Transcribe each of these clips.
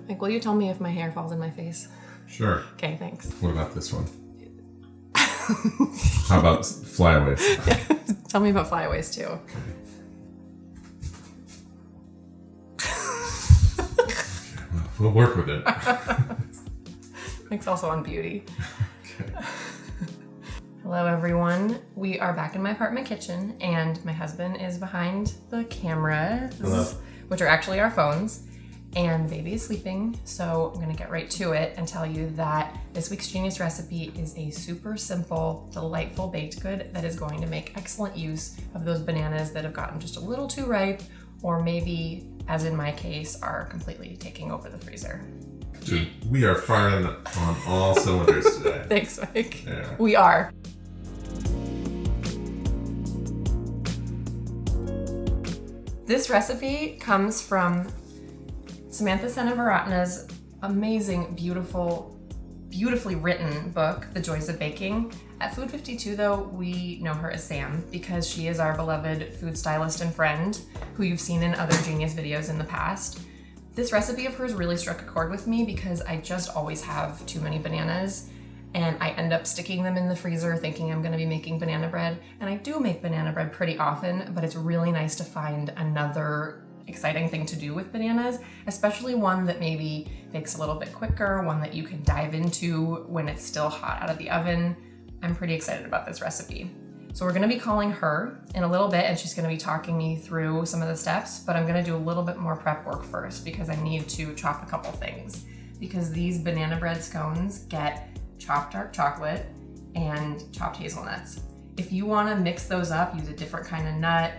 Like, will you tell me if my hair falls in my face? Sure. Okay, thanks. What about this one? How about flyaways? Tell me about flyaways too. Okay. We'll work with it. Thanks also on beauty. Okay. Hello everyone. We are back in my apartment kitchen and my husband is behind the camera, which are actually our phones, and the baby is sleeping. So I'm gonna get right to it and tell you that this week's Genius recipe is a super simple, delightful baked good that is going to make excellent use of those bananas that have gotten just a little too ripe, or maybe, as in my case, are completely taking over the freezer. Dude, we are firing on all cylinders today. Thanks, Mike. Yeah. We are. This recipe comes from Samantha Seneviratne's amazing, beautifully written book, The Joys of Baking. At Food 52, though, we know her as Sam because she is our beloved food stylist and friend who you've seen in other Genius videos in the past. This recipe of hers really struck a chord with me because I just always have too many bananas and I end up sticking them in the freezer thinking I'm gonna be making banana bread. And I do make banana bread pretty often, but it's really nice to find another exciting thing to do with bananas, especially one that maybe bakes a little bit quicker, one that you can dive into when it's still hot out of the oven. I'm pretty excited about this recipe. So we're gonna be calling her in a little bit and she's gonna be talking me through some of the steps, but I'm gonna do a little bit more prep work first because I need to chop a couple things. Because these banana bread scones get chopped dark chocolate and chopped hazelnuts. If you wanna mix those up, use a different kind of nut,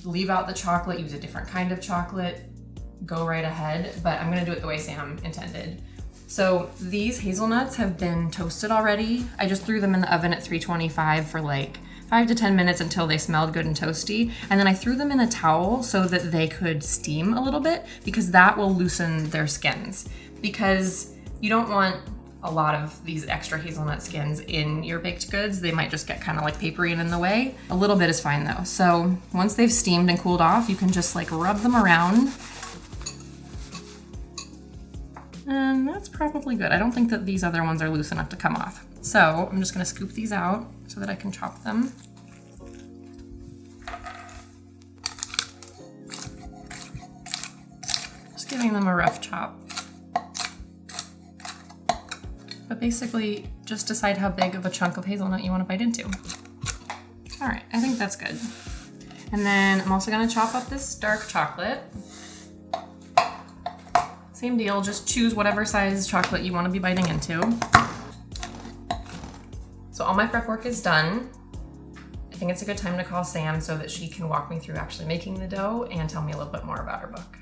leave out the chocolate, use a different kind of chocolate, go right ahead, but I'm gonna do it the way Sam intended. So these hazelnuts have been toasted already. I just threw them in the oven at 325 for like 5 to 10 minutes until they smelled good and toasty. And then I threw them in a towel so that they could steam a little bit because that will loosen their skins. Because you don't want a lot of these extra hazelnut skins in your baked goods. They might just get kind of like papery and in the way. A little bit is fine though. So once they've steamed and cooled off, you can just like rub them around. And that's probably good. I don't think that these other ones are loose enough to come off. So I'm just gonna scoop these out so that I can chop them. Just giving them a rough chop. But basically, just decide how big of a chunk of hazelnut you want to bite into. All right, I think that's good. And then I'm also gonna chop up this dark chocolate. Same deal, just choose whatever size chocolate you want to be biting into. So all my prep work is done. I think it's a good time to call Sam so that she can walk me through actually making the dough and tell me a little bit more about her book.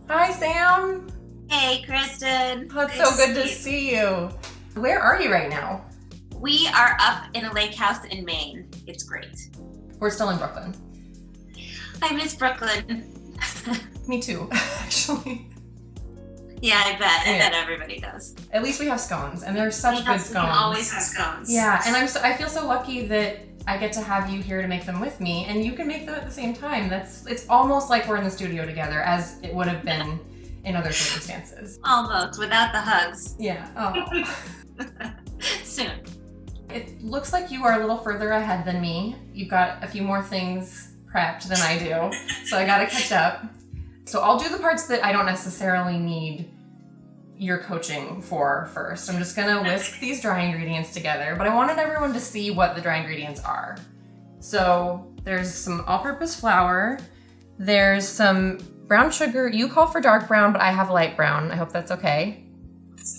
Hi, Sam. Hey, Kristen. Oh, it's so good to see you. Where are you right now? We are up in a lake house in Maine. It's great. We're still in Brooklyn. I miss Brooklyn. Me too, actually. Yeah, I bet. I bet everybody does. At least we have scones, and they're such good scones. We can always have scones. Yeah, and I feel so lucky that I get to have you here to make them with me, and you can make them at the same time. It's almost like we're in the studio together, as it would have been in other circumstances. Almost, without the hugs. Yeah. Oh. Soon. It looks like you are a little further ahead than me. You've got a few more things prepped than I do, so I gotta catch up. So I'll do the parts that I don't necessarily need your coaching for first. I'm just gonna whisk these dry ingredients together, but I wanted everyone to see what the dry ingredients are. So there's some all-purpose flour, there's some brown sugar. You call for dark brown, but I have light brown. I hope that's okay.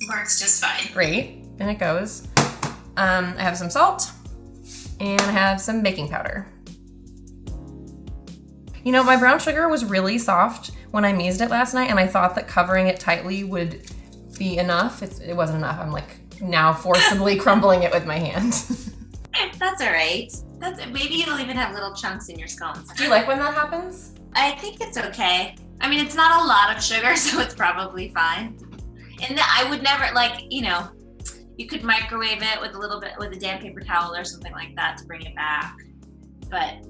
Works just fine. Great, and it goes. I have some salt, and I have some baking powder. You know, my brown sugar was really soft when I meased it last night, and I thought that covering it tightly would be enough. It wasn't enough. I'm like now forcibly crumbling it with my hand. That's all right. Maybe it'll even have little chunks in your scones. Do you like when that happens? I think it's okay. I mean, it's not a lot of sugar, so it's probably fine. And I would never, you could microwave it with a damp paper towel or something like that to bring it back. But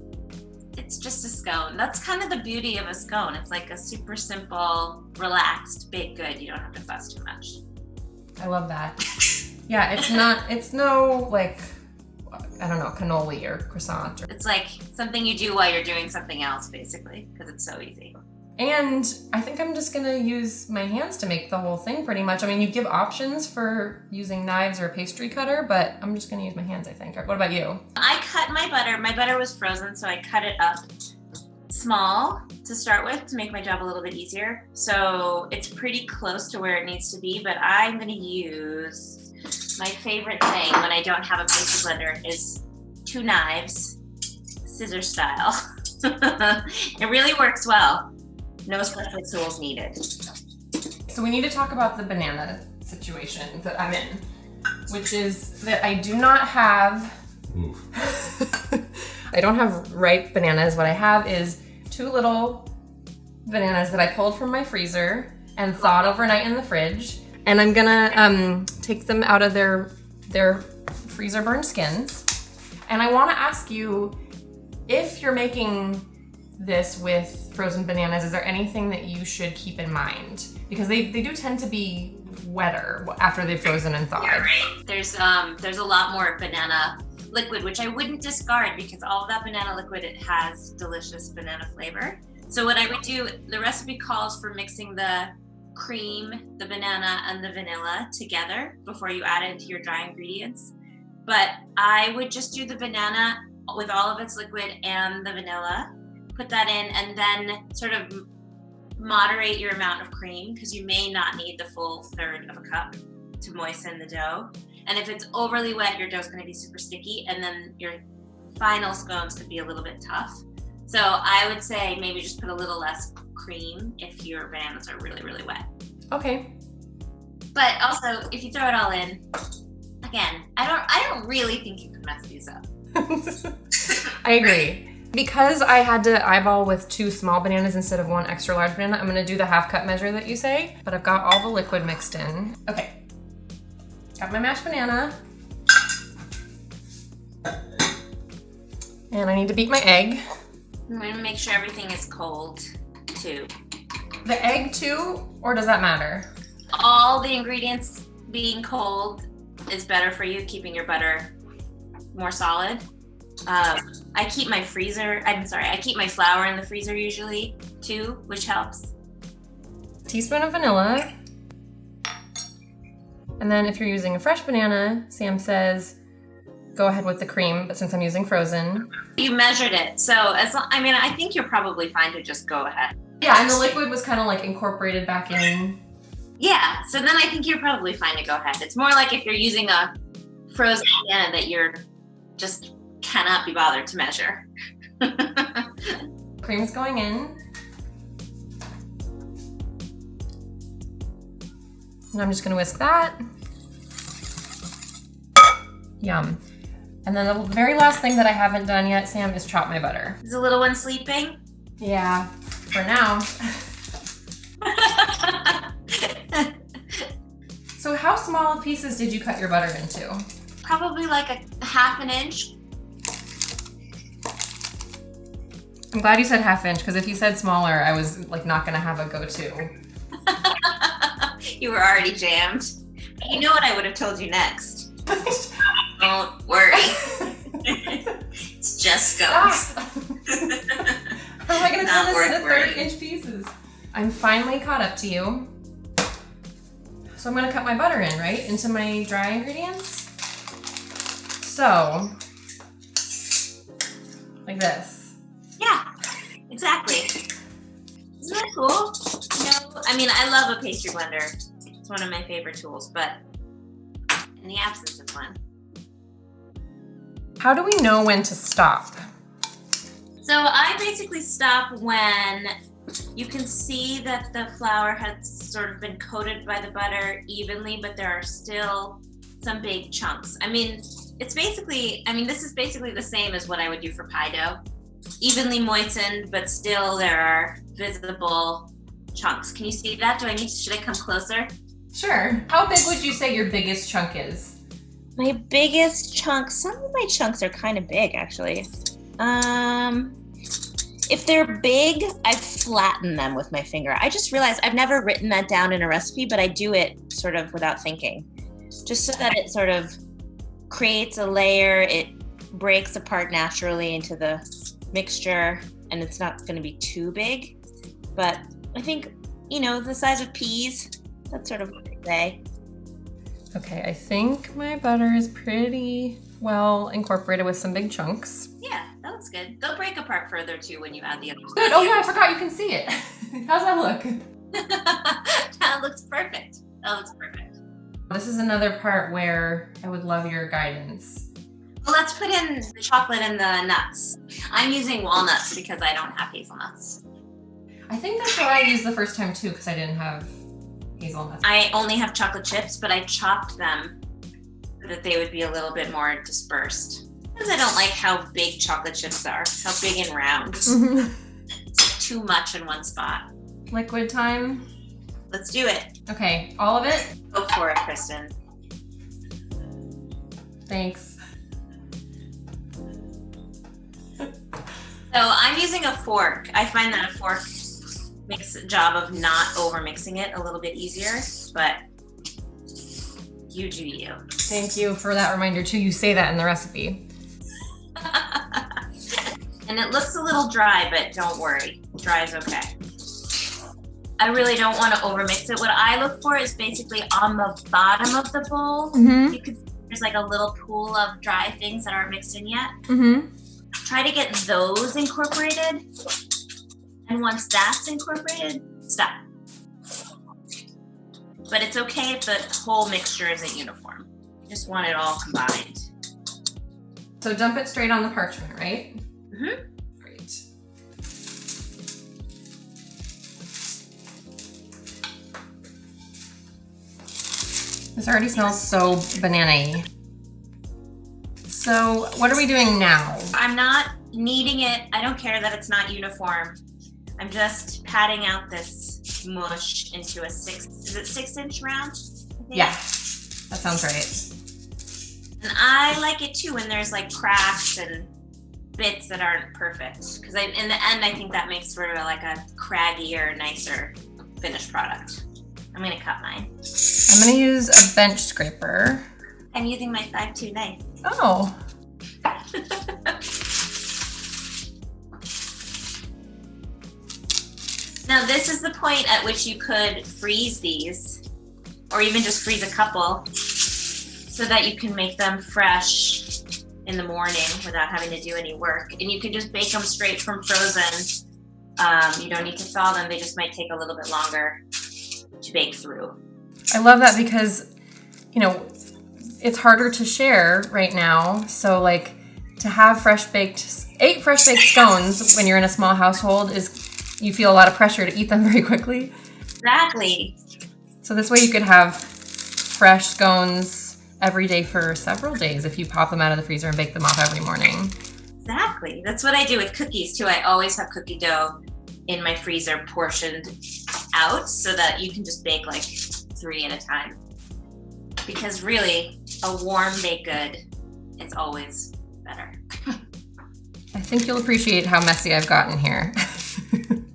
it's just a scone. That's kind of the beauty of a scone. It's like a super simple, relaxed, baked good. You don't have to fuss too much. I love that. Yeah, it's no like, I don't know, cannoli or croissant. It's like something you do while you're doing something else, basically, because it's so easy. And I think I'm just gonna use my hands to make the whole thing pretty much. I mean, you give options for using knives or a pastry cutter, but I'm just gonna use my hands, I think. What about you? I cut my butter. My butter was frozen, so I cut it up small to start with to make my job a little bit easier. So it's pretty close to where it needs to be, but I'm gonna use my favorite thing when I don't have a pastry blender is 2 knives, scissor style. It really works well. No special tools needed. So we need to talk about the banana situation that I'm in, which is that I do not have, I don't have ripe bananas. What I have is 2 little bananas that I pulled from my freezer and thawed overnight in the fridge. And I'm gonna take them out of their freezer burned skins. And I wanna ask you, if you're making this with frozen bananas, is there anything that you should keep in mind? Because they do tend to be wetter after they've frozen and thawed. Yeah, right. There's a lot more banana liquid, which I wouldn't discard because all of that banana liquid, it has delicious banana flavor. So what I would do, the recipe calls for mixing the cream, the banana, and the vanilla together before you add it into your dry ingredients. But I would just do the banana with all of its liquid and the vanilla, put that in, and then sort of moderate your amount of cream because you may not need the full 1/3 of a cup to moisten the dough. And if it's overly wet, your dough's gonna be super sticky, and then your final scones could be a little bit tough. So I would say maybe just put a little less cream if your bananas are really, really wet. Okay. But also, if you throw it all in, again, I don't really think you can mess these up. I agree. Because I had to eyeball with 2 small bananas instead of 1 extra large banana, I'm gonna do the half cup measure that you say, but I've got all the liquid mixed in. Okay, got my mashed banana. And I need to beat my egg. I'm gonna make sure everything is cold too. The egg too, or does that matter? All the ingredients being cold is better for you, keeping your butter more solid. I keep my flour in the freezer usually too, which helps. Teaspoon of vanilla. And then if you're using a fresh banana, Sam says, go ahead with the cream, but since I'm using frozen. You measured it, so I think you're probably fine to just go ahead. Yeah, and the liquid was kind of like incorporated back in. Yeah, so then I think you're probably fine to go ahead. It's more like if you're using a frozen banana that you're just cannot be bothered to measure. Cream's going in. And I'm just gonna whisk that. Yum. And then the very last thing that I haven't done yet, Sam, is chop my butter. Is the little one sleeping? Yeah, for now. So how small of pieces did you cut your butter into? Probably like a 1/2 inch. I'm glad you said 1/2 inch, because if you said smaller, I was like not gonna have a go-to. You were already jammed. You know what I would have told you next. Don't worry. It's just scones. How am I gonna turn Not this worth into worrying. 30-inch pieces? I'm finally caught up to you. So I'm gonna cut my butter in, right? Into my dry ingredients. So, like this. Yeah, exactly. Isn't that cool? I love a pastry blender. It's one of my favorite tools, but in the absence of one. How do we know when to stop? So I basically stop when you can see that the flour has sort of been coated by the butter evenly, but there are still some big chunks. This is basically the same as what I would do for pie dough. Evenly moistened, but still there are visible chunks. Can you see that? Should I come closer? Sure. How big would you say your biggest chunk is? My biggest chunk, some of my chunks are kind of big actually. If they're big, I flatten them with my finger. I just realized I've never written that down in a recipe, but I do it sort of without thinking. Just so that it sort of creates a layer, it breaks apart naturally into the mixture, and it's not going to be too big. But I think, the size of peas, that's sort of what I say. Okay, I think my butter is pretty well incorporated with some big chunks. Yeah, that looks good. They'll break apart further too when you add the other stuff. Good. Oh yeah, I forgot you can see it. How's that look? That looks perfect. That looks perfect. This is another part where I would love your guidance. Well, let's put in the chocolate and the nuts. I'm using walnuts because I don't have hazelnuts. I think that's what I used the first time too, because I didn't have hazelnuts. I only have chocolate chips, but I chopped them so that they would be a little bit more dispersed. Because I don't like how big chocolate chips are, how big and round. It's too much in one spot. Liquid time. Let's do it. Okay, all of it? Go for it, Kristen. Thanks. So I'm using a fork. I find that a fork makes a job of not over mixing it a little bit easier, but you do you. Thank you for that reminder too. You say that in the recipe. And it looks a little dry, but don't worry. Dry is okay. I really don't want to overmix it. What I look for is basically on the bottom of the bowl. Mm-hmm. You could, there's like a little pool of dry things that aren't mixed in yet. Mm-hmm. Try to get those incorporated. And once that's incorporated, stop. But it's okay if the whole mixture isn't uniform. You just want it all combined. So dump it straight on the parchment, right? Mm-hmm. Great. This already smells so banana-y. So what are we doing now? I'm not kneading it. I don't care that it's not uniform. I'm just patting out this mush into a 6-inch round? I think? Yeah, that sounds right. And I like it too when there's like cracks and bits that aren't perfect. Because in the end, I think that makes for like a craggier, nicer finished product. I'm gonna cut mine. I'm gonna use a bench scraper. I'm using my 5-2 knife. Oh. Now this is the point at which you could freeze these, or even just freeze a couple, so that you can make them fresh in the morning without having to do any work. And you can just bake them straight from frozen. You don't need to thaw them. They just might take a little bit longer to bake through. I love that because, it's harder to share right now. So like to have 8 fresh baked scones when you're in a small household you feel a lot of pressure to eat them very quickly. Exactly. So this way you could have fresh scones every day for several days if you pop them out of the freezer and bake them off every morning. Exactly. That's what I do with cookies too. I always have cookie dough in my freezer portioned out so that you can just bake like 3 at a time. Because really, a warm baked good is always better. I think you'll appreciate how messy I've gotten here.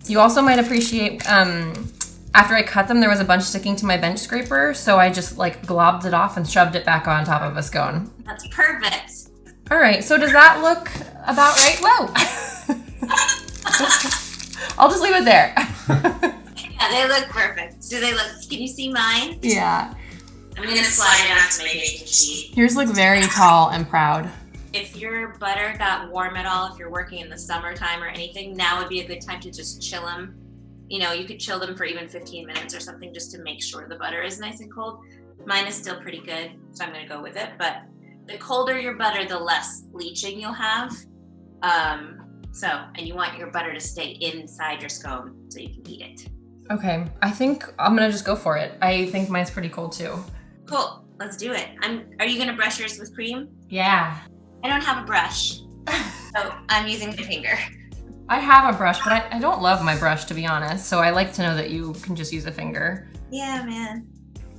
You also might appreciate, after I cut them, there was a bunch sticking to my bench scraper, so I just like globbed it off and shoved it back on top of a scone. That's perfect. All right, so does that look about right? Whoa! I'll just leave it there. Yeah, they look perfect. Do they look, can you see mine? Yeah. I'm gonna slide it onto my baking sheet. Yours look very tall and proud. If your butter got warm at all, if you're working in the summertime or anything, now would be a good time to just chill them. You could chill them for even 15 minutes or something just to make sure the butter is nice and cold. Mine is still pretty good, so I'm gonna go with it. But the colder your butter, the less bleaching you'll have. And you want your butter to stay inside your scone so you can eat it. Okay, I think I'm gonna just go for it. I think mine's pretty cold too. Cool, let's do it. Are you gonna brush yours with cream? Yeah. I don't have a brush, so I'm using my finger. I have a brush, but I don't love my brush, to be honest, so I like to know that you can just use a finger. Yeah, man.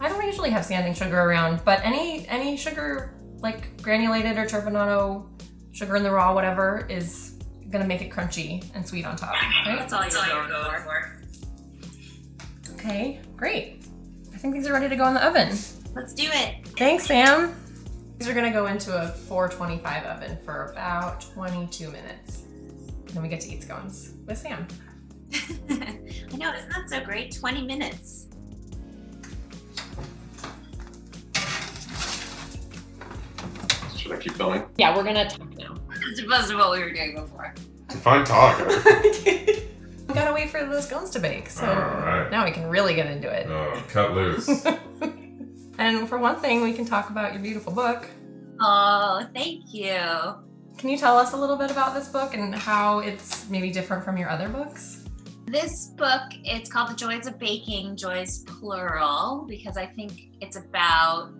I don't usually have sanding sugar around, but any sugar, like granulated or turbinado, sugar in the raw, whatever, is gonna make it crunchy and sweet on top, right? That's all you're going for. Okay, great. I think these are ready to go in the oven. Let's do it. Thanks, Sam. These are gonna go into a 425 oven for about 22 minutes. Then we get to eat scones with Sam. I know, isn't that so great? 20 minutes. Should I keep going? Yeah, we're gonna talk now. As opposed to what we were doing before. Define talk. We gotta wait for the scones to bake, so Alright. now we can really get into it. Oh, cut loose. And for one thing, we can talk about your beautiful book. Oh, thank you. Can you tell us a little bit about this book and how it's maybe different from your other books? This book, it's called The Joys of Baking, joys plural, because I think it's about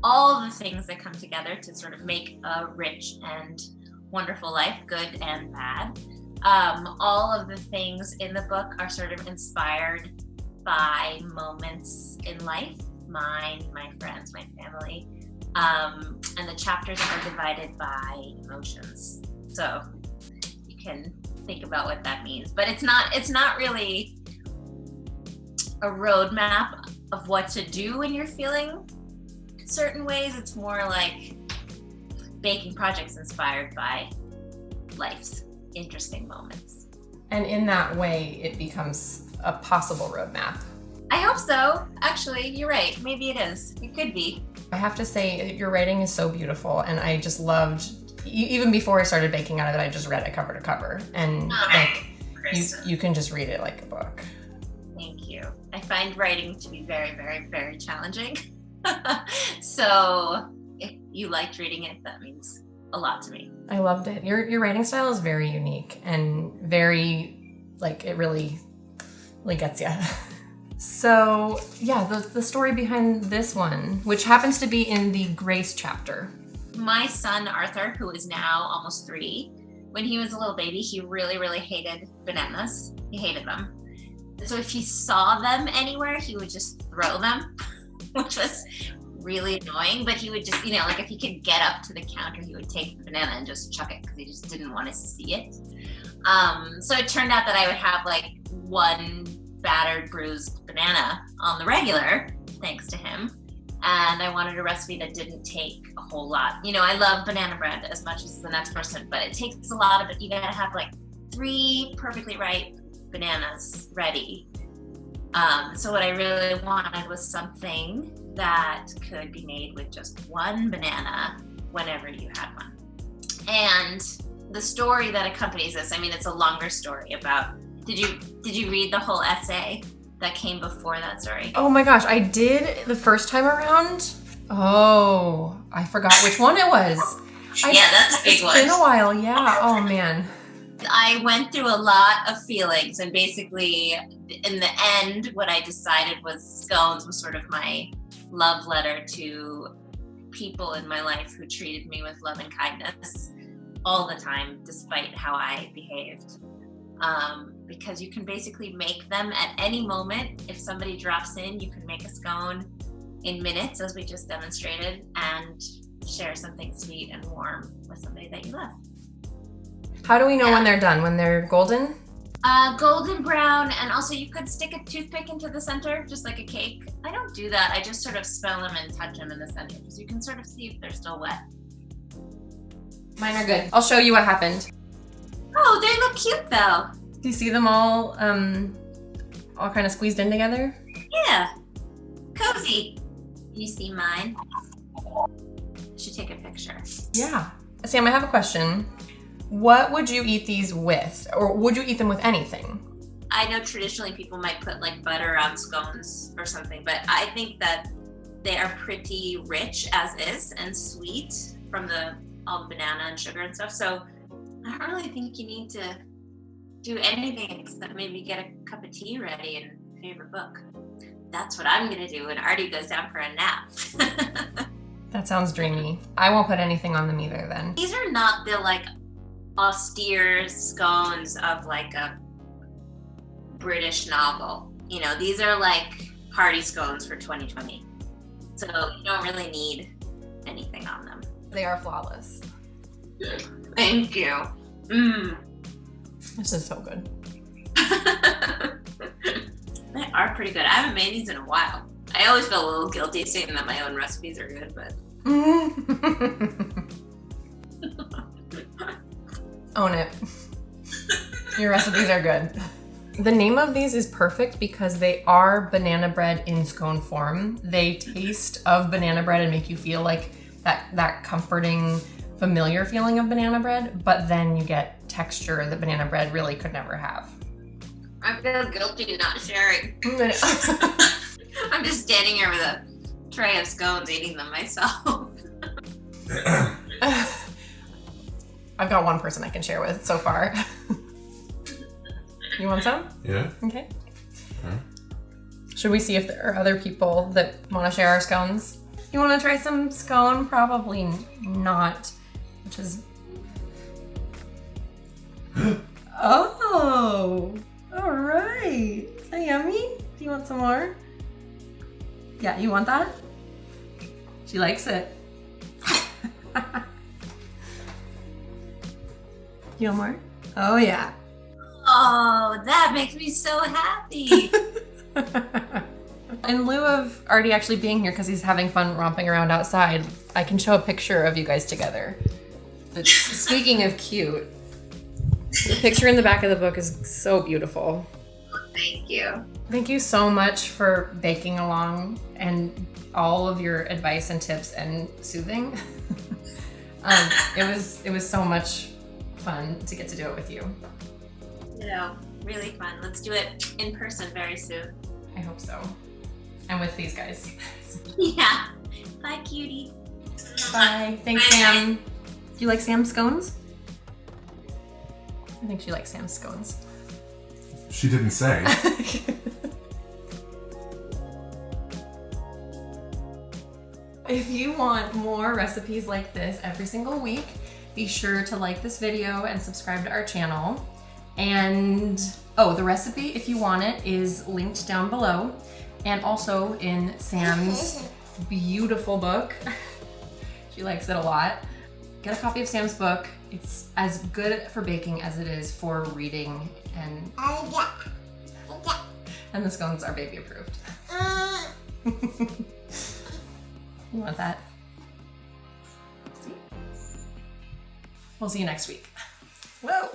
all the things that come together to sort of make a rich and wonderful life, good and bad. All of the things in the book are sort of inspired by moments in life, mine, my friends, my family, and the chapters are divided by emotions. So you can think about what that means, but it's not really a roadmap of what to do when you're feeling certain ways. It's more like baking projects inspired by life's interesting moments. And in that way, it becomes a possible roadmap. I hope so. Actually, you're right. Maybe it is. It could be. I have to say, your writing is so beautiful, and I just loved, even before I started baking out of it, I just read it cover to cover, and like you can just read it like a book. Thank you. I find writing to be very, very, very challenging. So if you liked reading it, that means a lot to me. I loved it. Your writing style is very unique and very, like, it really gets you. So yeah, the story behind this one, which happens to be in the Grace chapter. My son, Arthur, who is now almost 3, when he was a little baby, he really, really hated bananas. He hated them. So if he saw them anywhere, he would just throw them, which was really annoying. But he would just, like if he could get up to the counter, he would take the banana and just chuck it because he just didn't want to see it. So it turned out that I would have like one battered, bruised banana on the regular, thanks to him. And I wanted a recipe that didn't take a whole lot. I love banana bread as much as the next person, but it takes a lot of it. You gotta have like 3 perfectly ripe bananas ready. So what I really wanted was something that could be made with just 1 banana whenever you had one. And the story that accompanies this, it's a longer story about, did you read the whole essay that came before that story? Oh my gosh, I did the first time around. Oh, I forgot which one it was. Yeah, that's a big one. It's been a while, yeah. Oh man. I went through a lot of feelings, and basically in the end, what I decided was Scones was sort of my love letter to people in my life who treated me with love and kindness all the time, despite how I behaved. Because you can basically make them at any moment. If somebody drops in, you can make a scone in minutes, as we just demonstrated, and share something sweet and warm with somebody that you love. How do we know when they're done? When they're golden? Golden brown, and also you could stick a toothpick into the center, just like a cake. I don't do that. I just sort of smell them and touch them in the center, because you can sort of see if they're still wet. Mine are good. I'll show you what happened. Oh, they look cute though. Do you see them all kind of squeezed in together? Yeah, cozy. You see mine? I should take a picture. Yeah. Sam, I have a question. What would you eat these with? Or would you eat them with anything? I know traditionally people might put like butter on scones or something, but I think that they are pretty rich as is and sweet from all the banana and sugar and stuff. So I don't really think you need to do anything except maybe get a cup of tea ready and favorite book. That's what I'm gonna do when Artie goes down for a nap. That sounds dreamy. I won't put anything on them either then. These are not the like austere scones of like a British novel. These are like party scones for 2020. So you don't really need anything on them. They are flawless. Thank you. Mmm. This is so good. They are pretty good. I haven't made these in a while. I always feel a little guilty saying that my own recipes are good, but Own it. Your recipes are good. The name of these is perfect because they are banana bread in scone form. They taste of banana bread and make you feel like that comforting, familiar feeling of banana bread, but then you get texture that banana bread really could never have. I feel guilty not sharing. I'm just standing here with a tray of scones eating them myself. I've got one person I can share with so far. You want some? Yeah. Okay. Should we see if there are other people that want to share our scones? You want to try some scone? Probably not. Which is... Oh! All right. Is that yummy? Do you want some more? Yeah, you want that? She likes it. You want more? Oh, yeah. Oh, that makes me so happy. In lieu of Artie actually being here because he's having fun romping around outside, I can show a picture of you guys together. Speaking of cute, the picture in the back of the book is so beautiful. Thank you. Thank you so much for baking along and all of your advice and tips and soothing. It was so much fun to get to do it with you. Really fun. Let's do it in person very soon. I hope so. And with these guys. Yeah. Bye, cutie. Bye. Thanks, Sam. Do you like Sam's scones? I think she likes Sam's scones. She didn't say. If you want more recipes like this every single week, be sure to like this video and subscribe to our channel. And the recipe, if you want it, is linked down below and also in Sam's beautiful book. She likes it a lot. Get a copy of Sam's book. It's as good for baking as it is for reading, and the scones are baby approved. You want that? See? We'll see you next week. Whoa!